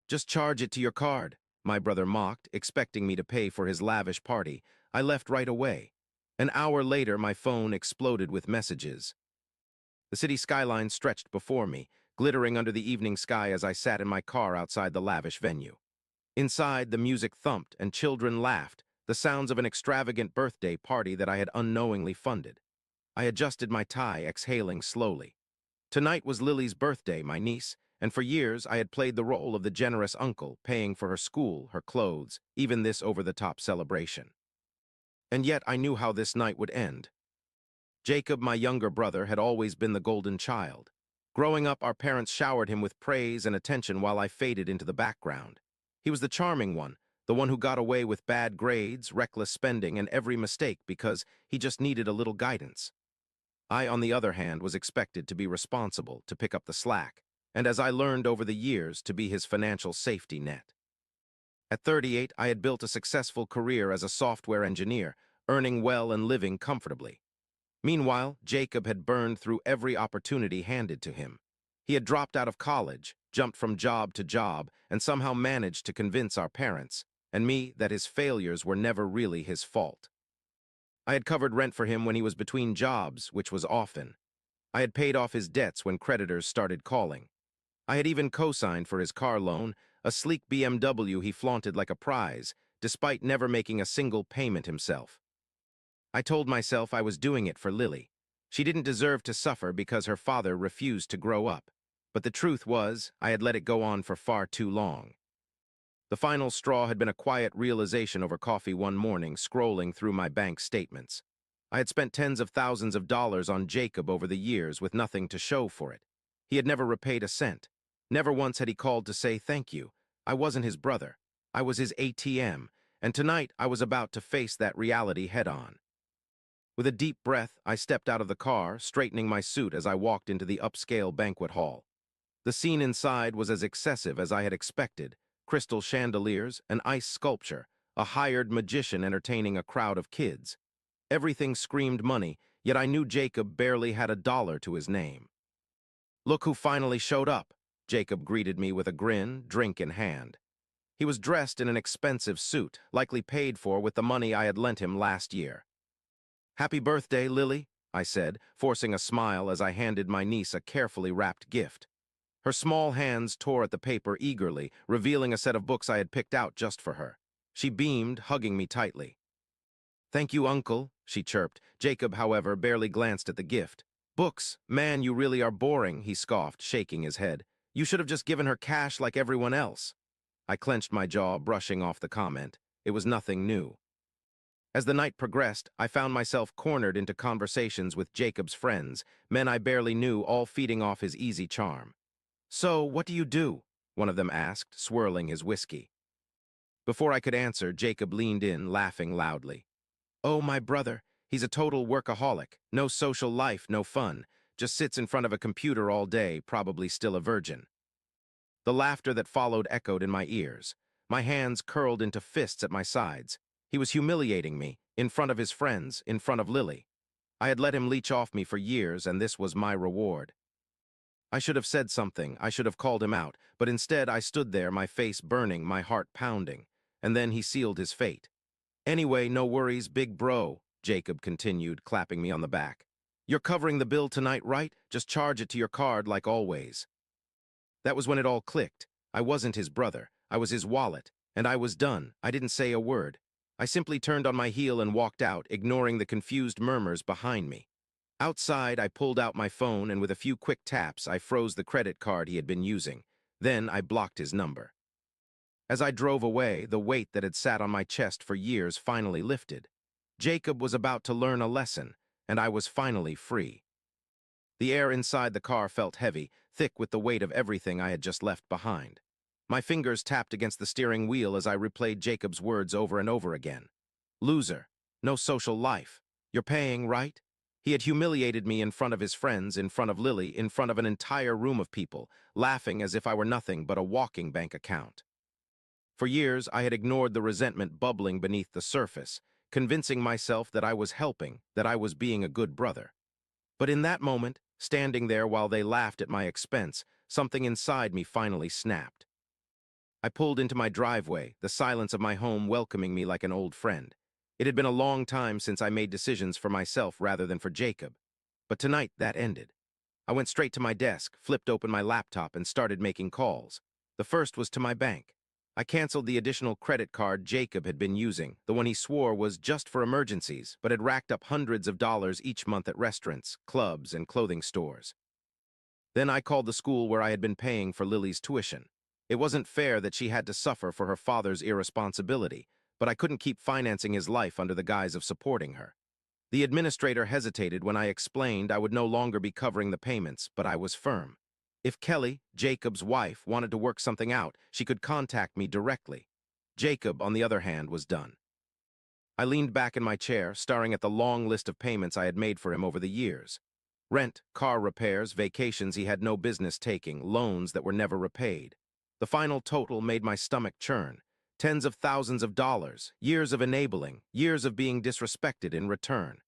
Just charge it to your card, my brother mocked, expecting me to pay for his lavish party. I left right away. An hour later, my phone exploded with messages. The city skyline stretched before me, glittering under the evening sky as I sat in my car outside the lavish venue. Inside, the music thumped and children laughed, the sounds of an extravagant birthday party that I had unknowingly funded. I adjusted my tie, exhaling slowly. Tonight was Lily's birthday, my niece, and for years I had played the role of the generous uncle, paying for her school, her clothes, even this over-the-top celebration. And yet I knew how this night would end. Jacob, my younger brother, had always been the golden child. Growing up, our parents showered him with praise and attention while I faded into the background. He was the charming one, the one who got away with bad grades, reckless spending, and every mistake because he just needed a little guidance. I, on the other hand, was expected to be responsible, to pick up the slack, and as I learned over the years, to be his financial safety net. At 38, I had built a successful career as a software engineer, earning well and living comfortably. Meanwhile, Jacob had burned through every opportunity handed to him. He had dropped out of college, jumped from job to job, and somehow managed to convince our parents, and me, that his failures were never really his fault. I had covered rent for him when he was between jobs, which was often. I had paid off his debts when creditors started calling. I had even co-signed for his car loan, a sleek BMW he flaunted like a prize, despite never making a single payment himself. I told myself I was doing it for Lily. She didn't deserve to suffer because her father refused to grow up. But the truth was, I had let it go on for far too long. The final straw had been a quiet realization over coffee one morning, scrolling through my bank statements. I had spent tens of thousands of dollars on Jacob over the years with nothing to show for it. He had never repaid a cent. Never once had he called to say thank you. I wasn't his brother. I was his ATM, and tonight I was about to face that reality head-on. With a deep breath, I stepped out of the car, straightening my suit as I walked into the upscale banquet hall. The scene inside was as excessive as I had expected: crystal chandeliers, an ice sculpture, a hired magician entertaining a crowd of kids. Everything screamed money, yet I knew Jacob barely had a dollar to his name. "Look who finally showed up," Jacob greeted me with a grin, drink in hand. He was dressed in an expensive suit, likely paid for with the money I had lent him last year. "Happy birthday, Lily," I said, forcing a smile as I handed my niece a carefully wrapped gift. Her small hands tore at the paper eagerly, revealing a set of books I had picked out just for her. She beamed, hugging me tightly. "Thank you, Uncle," she chirped. Jacob, however, barely glanced at the gift. "Books? Man, you really are boring," he scoffed, shaking his head. "You should have just given her cash like everyone else." I clenched my jaw, brushing off the comment. It was nothing new. As the night progressed, I found myself cornered into conversations with Jacob's friends, men I barely knew, all feeding off his easy charm. "So, what do you do?" one of them asked, swirling his whiskey. Before I could answer, Jacob leaned in, laughing loudly. "Oh, my brother, he's a total workaholic. No social life, no fun. Just sits in front of a computer all day, probably still a virgin." The laughter that followed echoed in my ears. My hands curled into fists at my sides. He was humiliating me, in front of his friends, in front of Lily. I had let him leech off me for years, and this was my reward. I should have said something, I should have called him out, but instead I stood there, my face burning, my heart pounding. And then he sealed his fate. "Anyway, no worries, big bro," Jacob continued, clapping me on the back. "You're covering the bill tonight, right? Just charge it to your card like always." That was when it all clicked. I wasn't his brother. I was his wallet. And I was done. I didn't say a word. I simply turned on my heel and walked out, ignoring the confused murmurs behind me. Outside, I pulled out my phone, and with a few quick taps, I froze the credit card he had been using. Then I blocked his number. As I drove away, the weight that had sat on my chest for years finally lifted. Jacob was about to learn a lesson, and I was finally free. The air inside the car felt heavy, thick with the weight of everything I had just left behind. My fingers tapped against the steering wheel as I replayed Jacob's words over and over again. "Loser. No social life. You're paying, right?" He had humiliated me in front of his friends, in front of Lily, in front of an entire room of people, laughing as if I were nothing but a walking bank account. For years, I had ignored the resentment bubbling beneath the surface, convincing myself that I was helping, that I was being a good brother. But in that moment, standing there while they laughed at my expense, something inside me finally snapped. I pulled into my driveway, the silence of my home welcoming me like an old friend. It had been a long time since I made decisions for myself rather than for Jacob. But tonight, that ended. I went straight to my desk, flipped open my laptop, and started making calls. The first was to my bank. I canceled the additional credit card Jacob had been using, the one he swore was just for emergencies, but had racked up hundreds of dollars each month at restaurants, clubs, and clothing stores. Then I called the school where I had been paying for Lily's tuition. It wasn't fair that she had to suffer for her father's irresponsibility, but I couldn't keep financing his life under the guise of supporting her. The administrator hesitated when I explained I would no longer be covering the payments, but I was firm. If Kelly, Jacob's wife, wanted to work something out, she could contact me directly. Jacob, on the other hand, was done. I leaned back in my chair, staring at the long list of payments I had made for him over the years. Rent, car repairs, vacations he had no business taking, loans that were never repaid. The final total made my stomach churn. Tens of thousands of dollars, years of enabling, years of being disrespected in return.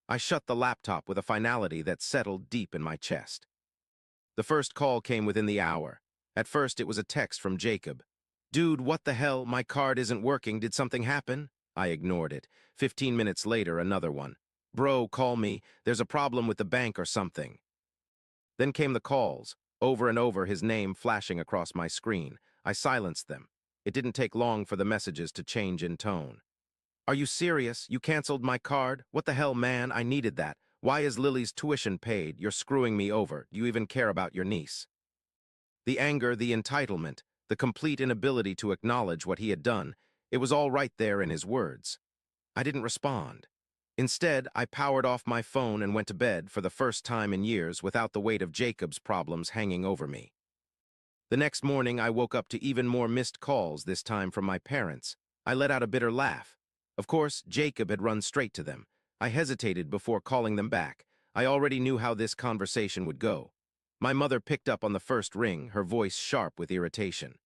I shut the laptop with a finality that settled deep in my chest. The first call came within the hour. At first, it was a text from Jacob. "Dude, what the hell? My card isn't working. Did something happen?" I ignored it. 15 minutes later, another one. "Bro, call me. There's a problem with the bank or something." Then came the calls, over and over, his name flashing across my screen. I silenced them. It didn't take long for the messages to change in tone. "Are you serious? You canceled my card? What the hell, man? I needed that. Why is Lily's tuition paid? You're screwing me over. Do you even care about your niece?" The anger, the entitlement, the complete inability to acknowledge what he had done, it was all right there in his words. I didn't respond. Instead, I powered off my phone and went to bed for the first time in years without the weight of Jacob's problems hanging over me. The next morning, I woke up to even more missed calls, this time from my parents. I let out a bitter laugh. Of course, Jacob had run straight to them. I hesitated before calling them back. I already knew how this conversation would go. My mother picked up on the first ring, her voice sharp with irritation.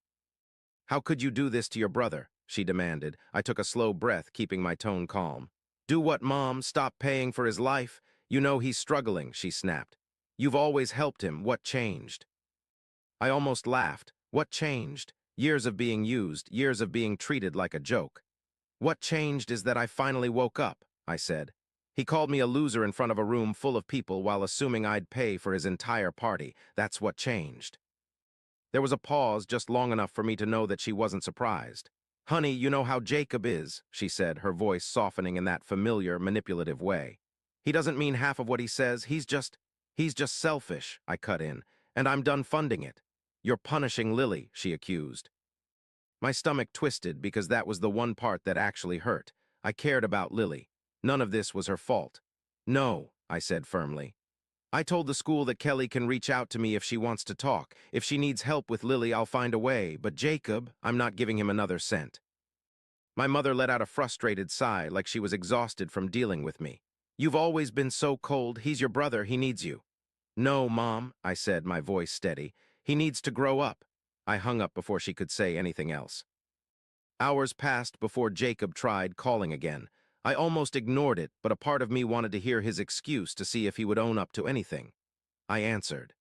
"How could you do this to your brother?" she demanded. I took a slow breath, keeping my tone calm. "Do what, Mom? Stop paying for his life? You know he's struggling," she snapped. "You've always helped him. What changed?" I almost laughed. What changed? Years of being used, years of being treated like a joke. "What changed is that I finally woke up," I said. "He called me a loser in front of a room full of people while assuming I'd pay for his entire party. That's what changed." There was a pause just long enough for me to know that she wasn't surprised. "Honey, you know how Jacob is," she said, her voice softening in that familiar, manipulative way. "He doesn't mean half of what he says. He's just selfish," I cut in, "and I'm done funding it." "You're punishing Lily," she accused. My stomach twisted because that was the one part that actually hurt. I cared about Lily. None of this was her fault. "No," I said firmly. "I told the school that Kelly can reach out to me if she wants to talk. If she needs help with Lily, I'll find a way. But Jacob, I'm not giving him another cent." My mother let out a frustrated sigh, like she was exhausted from dealing with me. "You've always been so cold. He's your brother. He needs you." "No, Mom," I said, my voice steady. "He needs to grow up." I hung up before she could say anything else. Hours passed before Jacob tried calling again. I almost ignored it, but a part of me wanted to hear his excuse to see if he would own up to anything. I answered.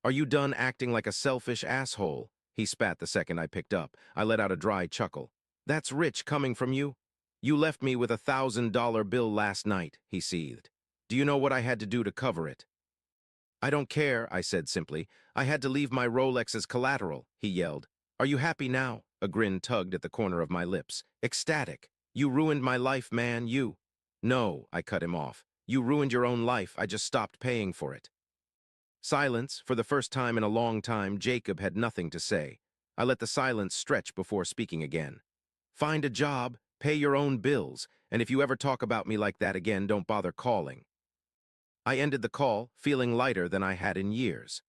"Are you done acting like a selfish asshole?" He spat the second I picked up. I let out a dry chuckle. "That's rich coming from you." "You left me with $1,000 bill last night," he seethed. "Do you know what I had to do to cover it?" "I don't care," I said simply. "I had to leave my Rolex as collateral," he yelled. "Are you happy now?" A grin tugged at the corner of my lips. "Ecstatic. You ruined my life, man, you." "No," I cut him off. "You ruined your own life. I just stopped paying for it." Silence. For the first time in a long time, Jacob had nothing to say. I let the silence stretch before speaking again. "Find a job, pay your own bills, and if you ever talk about me like that again, don't bother calling." I ended the call, feeling lighter than I had in years.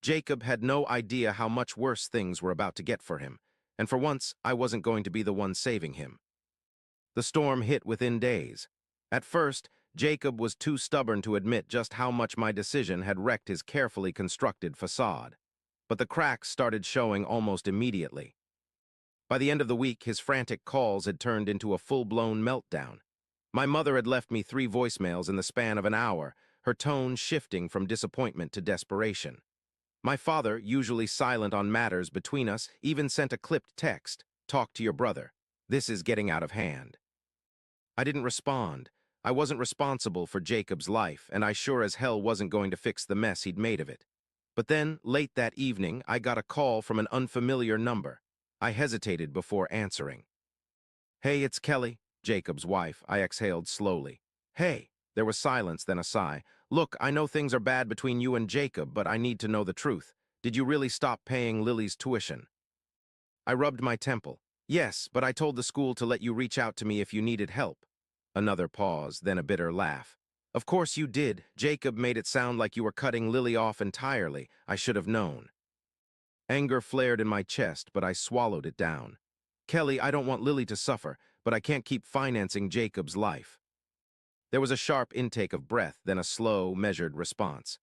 Jacob had no idea how much worse things were about to get for him, and for once, I wasn't going to be the one saving him. The storm hit within days. At first, Jacob was too stubborn to admit just how much my decision had wrecked his carefully constructed facade. But the cracks started showing almost immediately. By the end of the week, his frantic calls had turned into a full-blown meltdown. My mother had left me 3 voicemails in the span of an hour, her tone shifting from disappointment to desperation. My father, usually silent on matters between us, even sent a clipped text. Talk to your brother. This is getting out of hand. I didn't respond. I wasn't responsible for Jacob's life, and I sure as hell wasn't going to fix the mess he'd made of it. But then, late that evening, I got a call from an unfamiliar number. I hesitated before answering. Hey, it's Kelly, Jacob's wife. I exhaled slowly. Hey. There was silence, then a sigh. Look, I know things are bad between you and Jacob, but I need to know the truth. Did you really stop paying Lily's tuition? I rubbed my temple. Yes, but I told the school to let you reach out to me if you needed help. Another pause, then a bitter laugh. Of course you did. Jacob made it sound like you were cutting Lily off entirely. I should have known. Anger flared in my chest, but I swallowed it down. Kelly, I don't want Lily to suffer, but I can't keep financing Jacob's life. There was a sharp intake of breath, then a slow, measured response.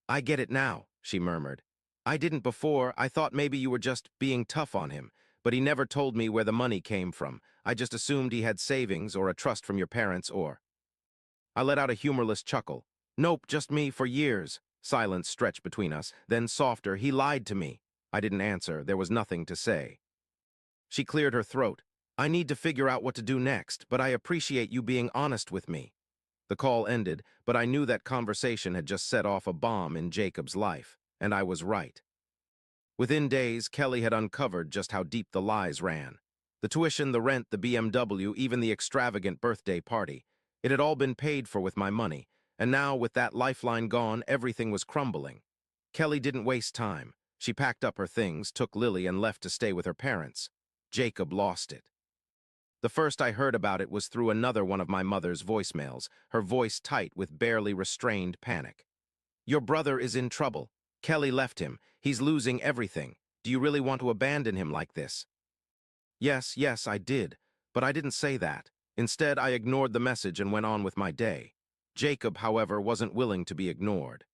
I get it now, she murmured. I didn't before. I thought maybe you were just being tough on him, but he never told me where the money came from. I just assumed he had savings or a trust from your parents or... I let out a humorless chuckle. Nope, just me for years. Silence stretched between us, then softer, he lied to me. I didn't answer. There was nothing to say. She cleared her throat. I need to figure out what to do next, but I appreciate you being honest with me. The call ended, but I knew that conversation had just set off a bomb in Jacob's life, and I was right. Within days, Kelly had uncovered just how deep the lies ran. The tuition, the rent, the BMW, even the extravagant birthday party. It had all been paid for with my money, and now, with that lifeline gone, everything was crumbling. Kelly didn't waste time. She packed up her things, took Lily, and left to stay with her parents. Jacob lost it. The first I heard about it was through another one of my mother's voicemails, her voice tight with barely restrained panic. Your brother is in trouble. Kelly left him. He's losing everything. Do you really want to abandon him like this? Yes, I did. But I didn't say that. Instead, I ignored the message and went on with my day. Jacob, however, wasn't willing to be ignored.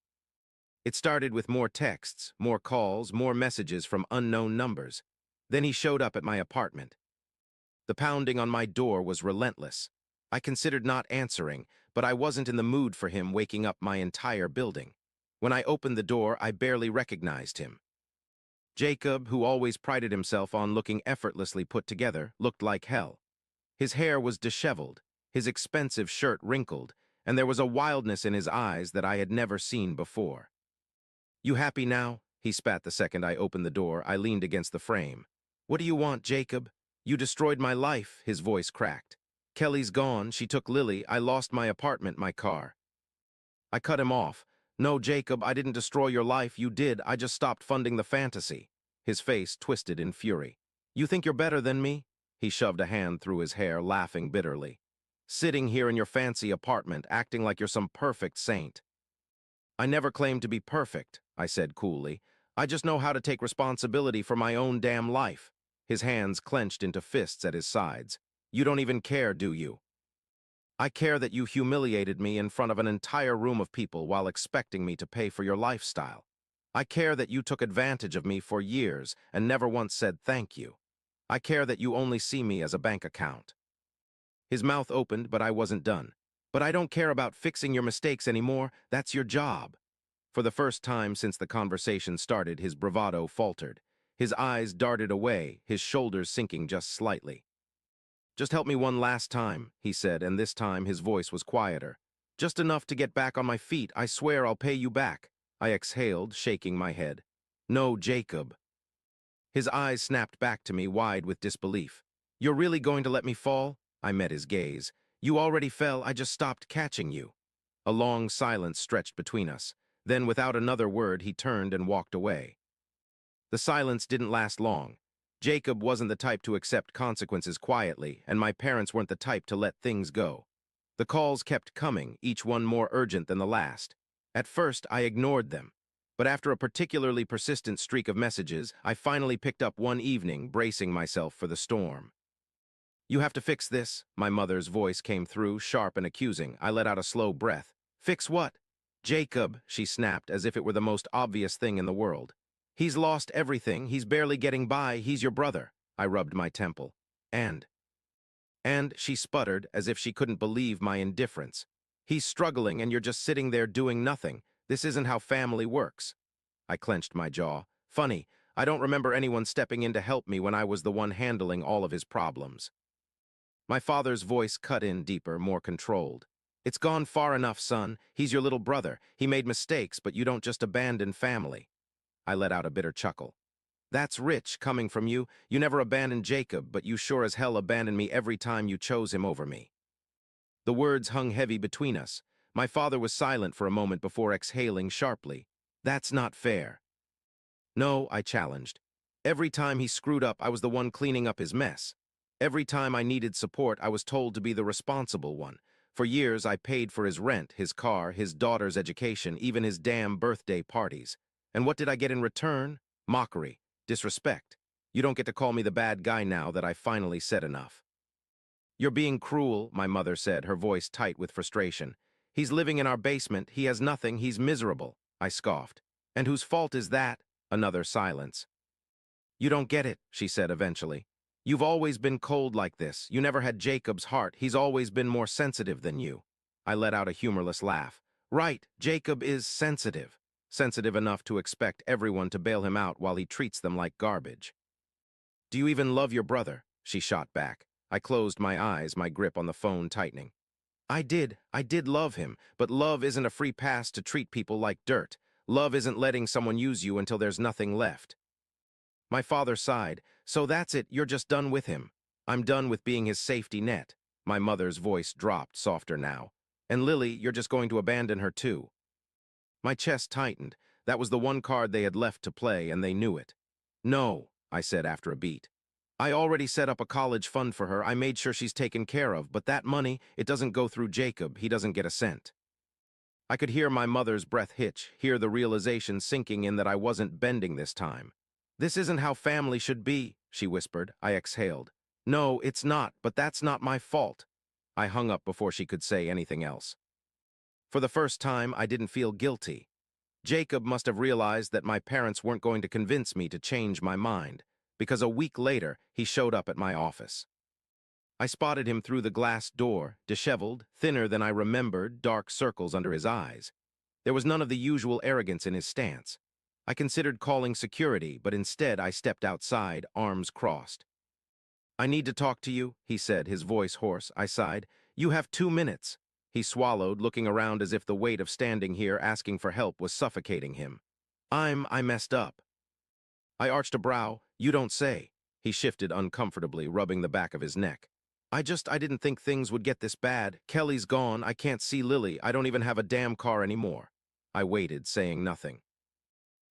It started with more texts, more calls, more messages from unknown numbers. Then he showed up at my apartment. The pounding on my door was relentless. I considered not answering, but I wasn't in the mood for him waking up my entire building. When I opened the door, I barely recognized him. Jacob, who always prided himself on looking effortlessly put together, looked like hell. His hair was disheveled, his expensive shirt wrinkled, and there was a wildness in his eyes that I had never seen before. You happy now? He spat the second I opened the door. I leaned against the frame. What do you want, Jacob? You destroyed my life, his voice cracked. Kelly's gone. She took Lily. I lost my apartment, my car. I cut him off. No, Jacob, I didn't destroy your life. You did. I just stopped funding the fantasy. His face twisted in fury. You think you're better than me? He shoved a hand through his hair, laughing bitterly. Sitting here in your fancy apartment, acting like you're some perfect saint. I never claimed to be perfect, I said coolly. I just know how to take responsibility for my own damn life. His hands clenched into fists at his sides. You don't even care, do you? I care that you humiliated me in front of an entire room of people while expecting me to pay for your lifestyle. I care that you took advantage of me for years and never once said thank you. I care that you only see me as a bank account. His mouth opened, but I wasn't done. But I don't care about fixing your mistakes anymore. That's your job. For the first time since the conversation started, his bravado faltered. His eyes darted away, his shoulders sinking just slightly. Just help me one last time, he said, and this time his voice was quieter. Just enough to get back on my feet. I swear I'll pay you back. I exhaled, shaking my head. No, Jacob. His eyes snapped back to me, wide with disbelief. You're really going to let me fall? I met his gaze. You already fell. I just stopped catching you. A long silence stretched between us. Then, without another word, he turned and walked away. The silence didn't last long. Jacob wasn't the type to accept consequences quietly, and my parents weren't the type to let things go. The calls kept coming, each one more urgent than the last. At first, I ignored them. But after a particularly persistent streak of messages, I finally picked up one evening, bracing myself for the storm. You have to fix this, my mother's voice came through, sharp and accusing. I let out a slow breath. Fix what? Jacob, she snapped, as if it were the most obvious thing in the world. He's lost everything. He's barely getting by. He's your brother. I rubbed my temple. And, she sputtered, as if she couldn't believe my indifference. He's struggling, and you're just sitting there doing nothing. This isn't how family works. I clenched my jaw. Funny, I don't remember anyone stepping in to help me when I was the one handling all of his problems. My father's voice cut in deeper, more controlled. It's gone far enough, son. He's your little brother. He made mistakes, but you don't just abandon family. I let out a bitter chuckle. That's rich, coming from you. You never abandoned Jacob, but you sure as hell abandoned me every time you chose him over me. The words hung heavy between us. My father was silent for a moment before exhaling sharply. That's not fair. No, I challenged. Every time he screwed up, I was the one cleaning up his mess. Every time I needed support, I was told to be the responsible one. For years, I paid for his rent, his car, his daughter's education, even his damn birthday parties. And what did I get in return? Mockery, disrespect. You don't get to call me the bad guy now that I finally said enough. You're being cruel, my mother said, her voice tight with frustration. He's living in our basement. He has nothing. He's miserable, I scoffed. And whose fault is that? Another silence. You don't get it, she said eventually. You've always been cold like this. You never had Jacob's heart. He's always been more sensitive than you. I let out a humorless laugh. Right, Jacob is sensitive. Sensitive enough to expect everyone to bail him out while he treats them like garbage. Do you even love your brother? She shot back. I closed my eyes, my grip on the phone tightening. I did love him, but love isn't a free pass to treat people like dirt. Love isn't letting someone use you until there's nothing left. My father sighed. So that's it, you're just done with him. I'm done with being his safety net. My mother's voice dropped, softer now. And Lily, you're just going to abandon her too. My chest tightened. That was the one card they had left to play, and they knew it. No, I said after a beat. I already set up a college fund for her. I made sure she's taken care of, but that money, it doesn't go through Jacob. He doesn't get a cent. I could hear my mother's breath hitch, hear the realization sinking in that I wasn't bending this time. This isn't how family should be, she whispered. I exhaled. No, it's not, but that's not my fault. I hung up before she could say anything else. For the first time, I didn't feel guilty. Jacob must have realized that my parents weren't going to convince me to change my mind, because a week later, he showed up at my office. I spotted him through the glass door, disheveled, thinner than I remembered, dark circles under his eyes. There was none of the usual arrogance in his stance. I considered calling security, but instead I stepped outside, arms crossed. I need to talk to you, he said, his voice hoarse. I sighed. You have 2 minutes. He swallowed, looking around as if the weight of standing here asking for help was suffocating him. I messed up. I arched a brow. You don't say. He shifted uncomfortably, rubbing the back of his neck. I didn't think things would get this bad. Kelly's gone. I can't see Lily. I don't even have a damn car anymore. I waited, saying nothing.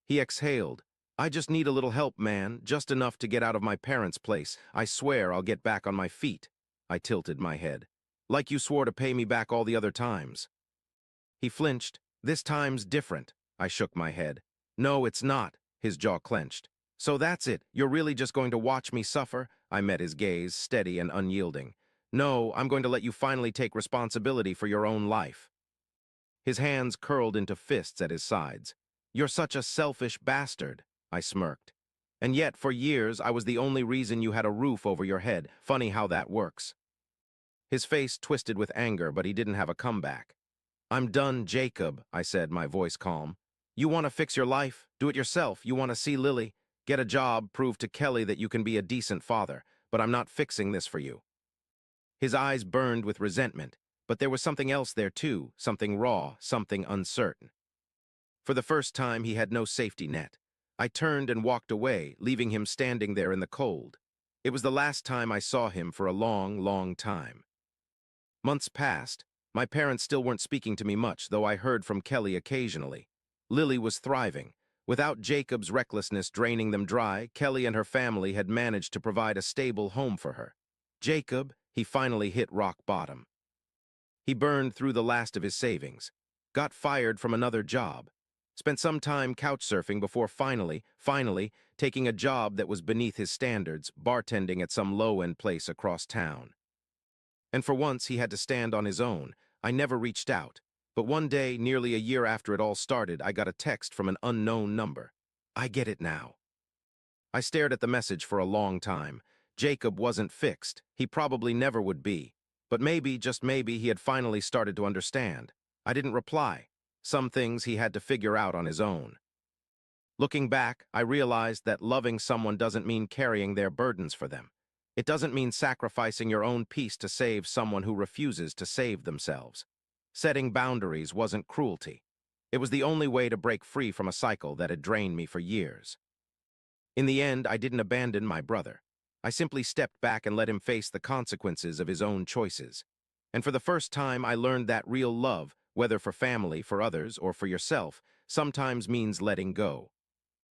He exhaled. I just need a little help, man, just enough to get out of my parents' place. I swear I'll get back on my feet. I tilted my head. Like you swore to pay me back all the other times. He flinched. This time's different. I shook my head. No, it's not. His jaw clenched. So that's it. You're really just going to watch me suffer? I met his gaze, steady and unyielding. No, I'm going to let you finally take responsibility for your own life. His hands curled into fists at his sides. You're such a selfish bastard, I smirked. And yet, for years, I was the only reason you had a roof over your head. Funny how that works. His face twisted with anger, but he didn't have a comeback. I'm done, Jacob, I said, my voice calm. You want to fix your life? Do it yourself. You want to see Lily? Get a job, prove to Kelly that you can be a decent father, but I'm not fixing this for you. His eyes burned with resentment, but there was something else there too, something raw, something uncertain. For the first time, he had no safety net. I turned and walked away, leaving him standing there in the cold. It was the last time I saw him for a long, long time. Months passed. My parents still weren't speaking to me much, though I heard from Kelly occasionally. Lily was thriving. Without Jacob's recklessness draining them dry, Kelly and her family had managed to provide a stable home for her. Jacob, he finally hit rock bottom. He burned through the last of his savings, got fired from another job, spent some time couch surfing before finally taking a job that was beneath his standards, bartending at some low-end place across town. And for once, he had to stand on his own. I never reached out. But one day, nearly a year after it all started, I got a text from an unknown number. I get it now. I stared at the message for a long time. Jacob wasn't fixed. He probably never would be. But maybe, just maybe, he had finally started to understand. I didn't reply. Some things he had to figure out on his own. Looking back, I realized that loving someone doesn't mean carrying their burdens for them. It doesn't mean sacrificing your own peace to save someone who refuses to save themselves. Setting boundaries wasn't cruelty. It was the only way to break free from a cycle that had drained me for years. In the end, I didn't abandon my brother. I simply stepped back and let him face the consequences of his own choices. And for the first time, I learned that real love, whether for family, for others, or for yourself, sometimes means letting go.